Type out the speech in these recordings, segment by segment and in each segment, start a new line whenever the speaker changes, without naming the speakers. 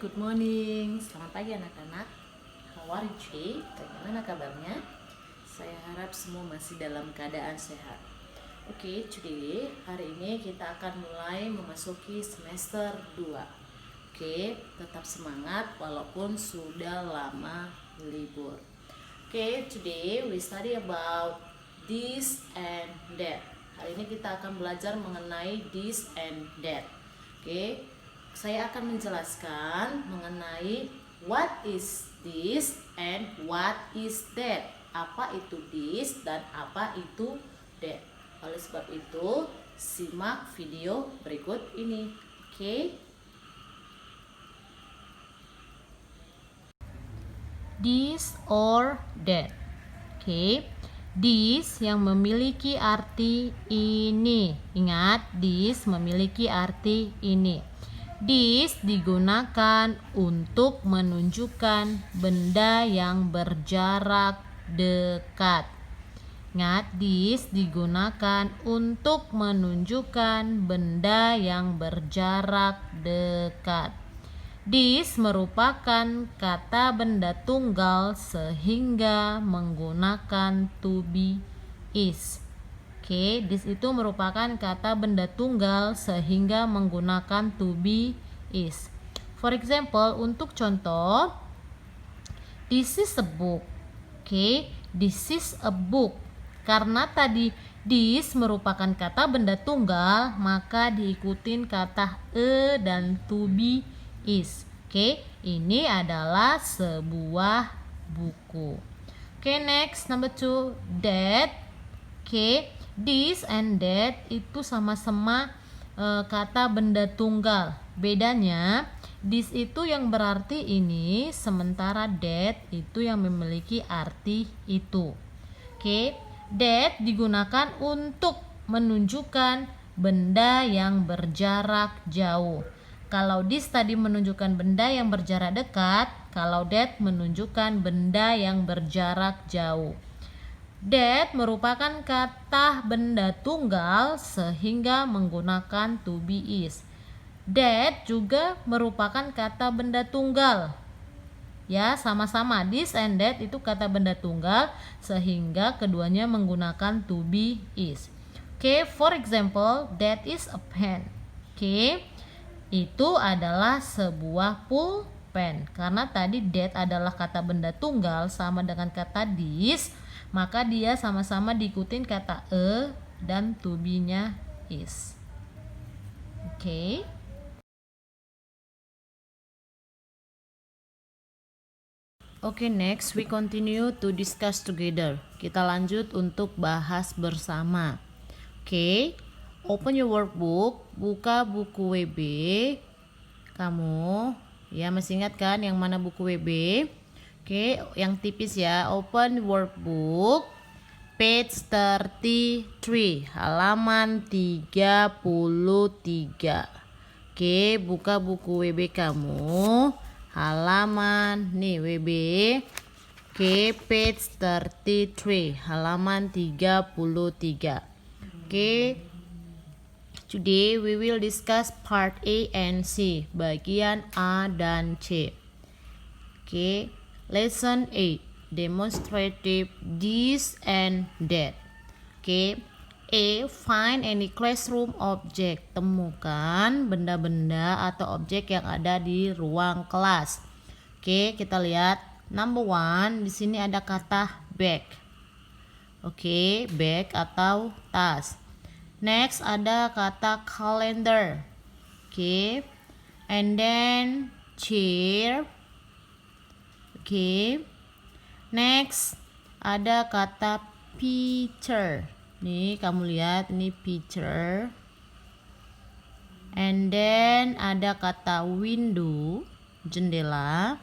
good morning. Selamat pagi anak-anak. How are you today? Bagaimana kabarnya? Saya harap semua masih dalam keadaan sehat. Oke, today, hari ini kita akan mulai memasuki semester 2. Oke, tetap semangat walaupun sudah lama libur. Oke, today we study about this and that. Hari ini kita akan belajar mengenai this and that. Oke, saya akan menjelaskan mengenai what is this and what is that. Apa itu this dan apa itu that. Oleh sebab itu, simak video berikut ini. Oke. This or that. Oke. This yang memiliki arti ini. Ingat, this memiliki arti ini. This digunakan untuk menunjukkan benda yang berjarak dekat. Ingat, this digunakan untuk menunjukkan benda yang berjarak dekat. This merupakan kata benda tunggal sehingga menggunakan to be is. Oke, this itu merupakan kata benda tunggal sehingga menggunakan to be is. For example, untuk contoh, this is a book. Oke, this is a book. Karena tadi this merupakan kata benda tunggal, maka diikutin kata dan to be is. Oke, ini adalah sebuah buku. Oke, next number 2, that. Oke, this and that itu sama-sama kata benda tunggal. Bedanya, this itu yang berarti ini, sementara that itu yang memiliki arti itu. Oke, that digunakan untuk menunjukkan benda yang berjarak jauh. Kalau this tadi menunjukkan benda yang berjarak dekat, kalau that menunjukkan benda yang berjarak jauh. That merupakan kata benda tunggal sehingga menggunakan to be is. That juga merupakan kata benda tunggal. Ya, sama-sama this and that itu kata benda tunggal sehingga keduanya menggunakan to be is. Oke, for example, that is a pen. Oke, itu adalah sebuah pulpen. Karena tadi that adalah kata benda tunggal sama dengan kata this, maka dia sama-sama diikutin kata dan to be-nya is. Oke. Oke, next we continue to discuss together. Kita lanjut untuk bahas bersama. Oke, open your workbook, buka buku WB. Kamu ya masih ingat kan yang mana buku WB? Oke, yang tipis ya. Open workbook page 33, halaman 33. Oke, buka buku WB kamu. Halaman nih WB. Oke, page 33, halaman 33. Oke. Today we will discuss part A and C, bagian A dan C. Oke, lesson 8, demonstrative this and that. Oke, A, find any classroom object. Temukan benda-benda atau objek yang ada di ruang kelas. Oke, kita lihat number 1, di sini ada kata bag. Oke, bag atau tas. Next ada kata calendar. Oke, and then chair. Oke, next ada kata picture. Nih kamu lihat, ini picture. And then ada kata window, jendela.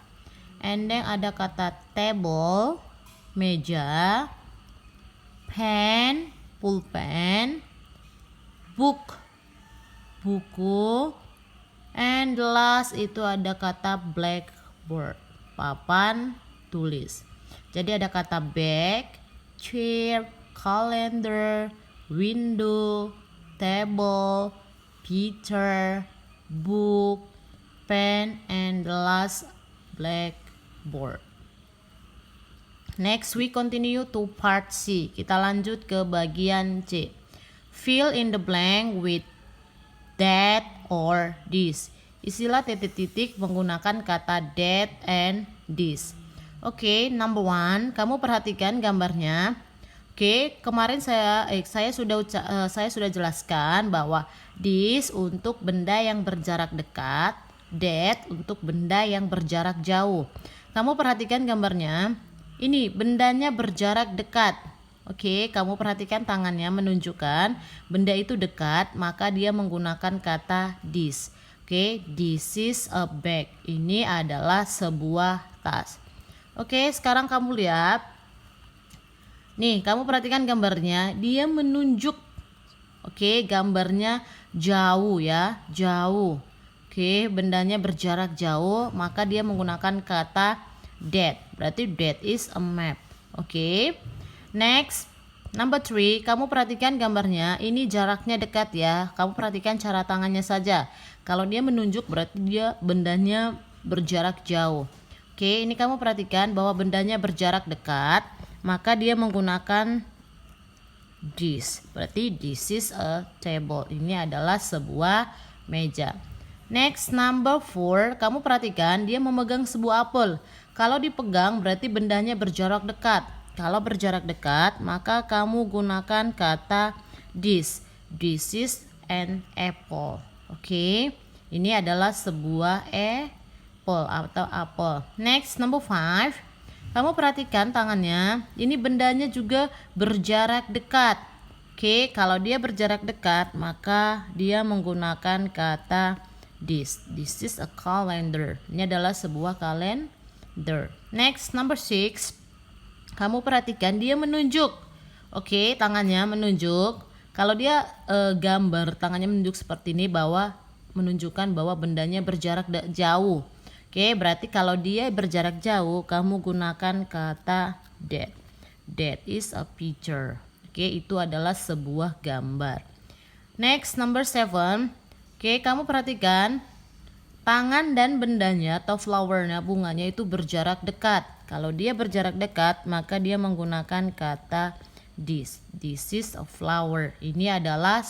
And then ada kata table, meja. Pen, pulpen. Book, buku. And last itu ada kata blackboard, papan tulis. Jadi ada kata bag, chair, calendar, window, table, picture, book, pen, and the last blackboard. Next we continue to part C. Kita lanjut ke bagian C. Fill in the blank with that or this. Isilah titik-titik menggunakan kata that and this. Oke, number 1, kamu perhatikan gambarnya. Oke, kemarin saya sudah jelaskan bahwa this untuk benda yang berjarak dekat, that untuk benda yang berjarak jauh. Kamu perhatikan gambarnya. Ini bendanya berjarak dekat. Oke, kamu perhatikan tangannya menunjukkan benda itu dekat, maka dia menggunakan kata this. Oke, this is a bag. Ini adalah sebuah tas. Oke, sekarang kamu lihat. Nih, kamu perhatikan gambarnya, dia menunjuk. Oke, gambarnya jauh ya, jauh. Oke, bendanya berjarak jauh, maka dia menggunakan kata that. Berarti that is a map. Oke. Next, number 3, kamu perhatikan gambarnya, ini jaraknya dekat ya. Kamu perhatikan cara tangannya saja. Kalau dia menunjuk berarti dia bendanya berjarak jauh. Oke, ini kamu perhatikan bahwa bendanya berjarak dekat, maka dia menggunakan this. Berarti this is a table. Ini adalah sebuah meja. Next, number 4, kamu perhatikan dia memegang sebuah apel. Kalau dipegang berarti bendanya berjarak dekat. Kalau berjarak dekat, maka kamu gunakan kata this. This is an apple. Oke. Ini adalah sebuah apple atau apel. Next, number 5. Kamu perhatikan tangannya. Ini bendanya juga berjarak dekat. Oke, kalau dia berjarak dekat, maka dia menggunakan kata this. This is a calendar. Ini adalah sebuah kalender. Next, number 6. Kamu perhatikan dia menunjuk. Oke, tangannya menunjuk. Kalau dia gambar tangannya menunjuk seperti ini, bahwa menunjukkan bahwa bendanya berjarak jauh. Oke, berarti kalau dia berjarak jauh, kamu gunakan kata that. That is a picture. Oke, itu adalah sebuah gambar. Next, number 7. Oke, kamu perhatikan tangan dan bendanya atau flowernya, bunganya itu berjarak dekat. Kalau dia berjarak dekat, maka dia menggunakan kata this. This is a flower. Ini adalah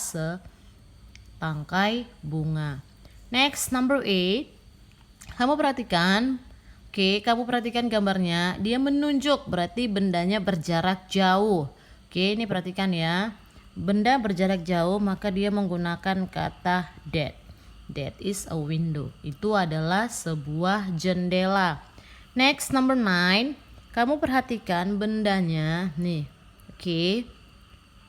setangkai bunga. Next, number 8. Kamu perhatikan. Oke, kamu perhatikan gambarnya. Dia menunjuk, berarti bendanya berjarak jauh. Oke, ini perhatikan ya. Benda berjarak jauh, maka dia menggunakan kata that. That is a window. Itu adalah sebuah jendela. Next, number 9. Kamu perhatikan bendanya nih. Oke.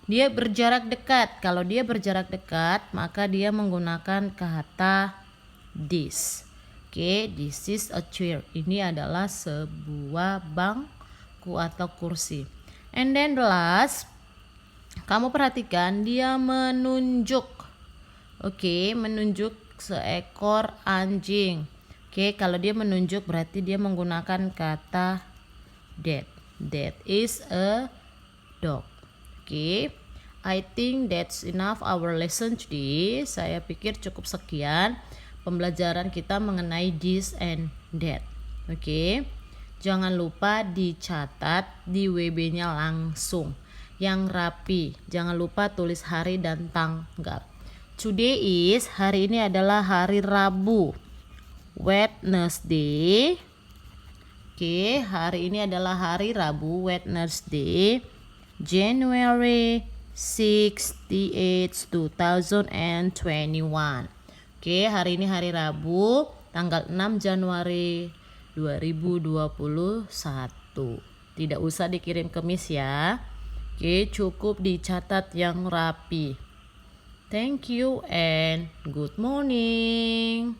Dia berjarak dekat. Kalau dia berjarak dekat, maka dia menggunakan kata this. Oke, this is a chair. Ini adalah sebuah bangku atau kursi. And then the last, kamu perhatikan dia menunjuk. Oke, menunjuk seekor anjing. Oke, kalau dia menunjuk berarti dia menggunakan kata that. That is a dog. Oke, I think that's enough our lesson today. Saya pikir cukup sekian pembelajaran kita mengenai this and that. Oke, jangan lupa dicatat di WB-nya langsung yang rapi. Jangan lupa tulis hari dan tanggal. Today is, hari ini adalah hari Rabu, Wednesday. Oke, hari ini adalah hari Rabu, Wednesday, January 68, 2021. Oke, hari ini hari Rabu, tanggal 6 Januari 2021. Tidak usah dikirim ke Miss ya. Oke, cukup dicatat yang rapi. Thank you and good morning.